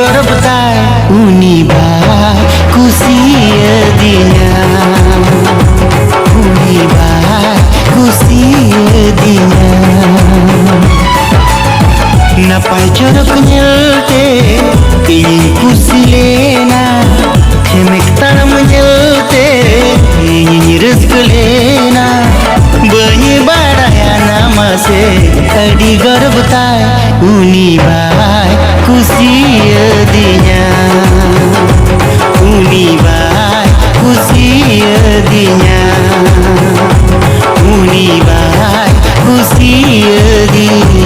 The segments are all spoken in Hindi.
गर्बताय उनी बाय कुसियदिnya उनी बाय कुसियदिnya नापाय चरक nyelते ini kusilena kemek tanam nyelते ini rezgelena banyi badaya nama se adi गर्बताय उनी बाय कुसियदिnya उनी बाय कुसियदिnya उनी bye कुसियदिnya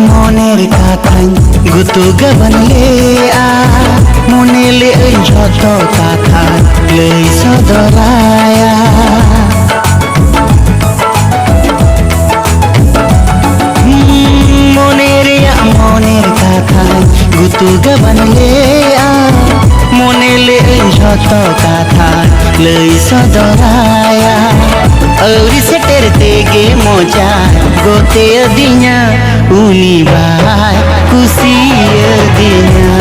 moner katany gutu gaban lea monele joto kata lei sodoraya moner katany gutu gaban lea monele joto kata lei sodoraya auri seter tege moja gote adinya उनी बाय कुसियदिnya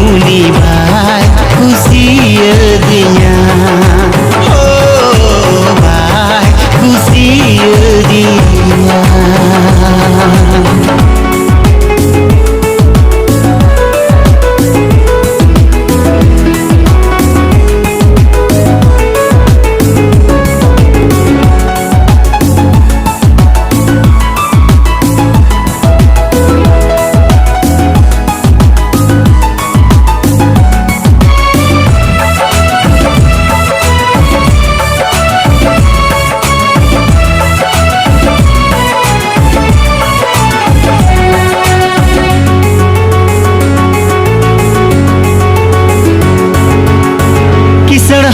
उनी बाय कुसियदिnya हो बाय कुसियदिnya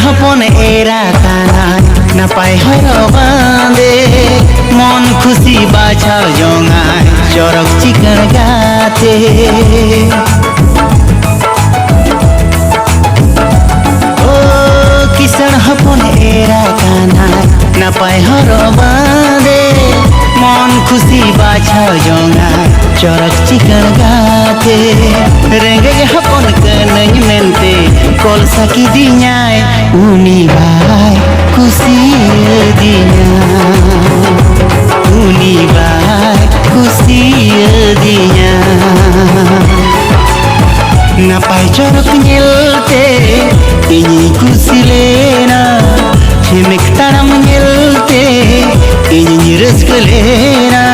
हपन एरा कानाय नापाय हरबांदे मन खुशी बाछा जंगाय चरक चिकन गाते ओ किसण हपन एरा कानाय नापाय हरबांदे मन खुशी बाछा जंगाय चरक चिकन गाते रेंगे हपन कनई मेनते कल साकी दिnyai उनी बाय कुसियदिnya उनी बाय कुसियदिnya नापाय चरक nyelते ini kusilena kemek tanam nyelते ini rezgelena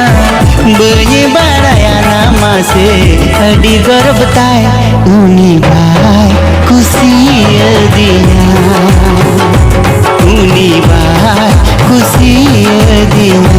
banyi badaya nama se adi गर्बताय उनी बाय कुसियदिnya उनी बाय कुसियदिnya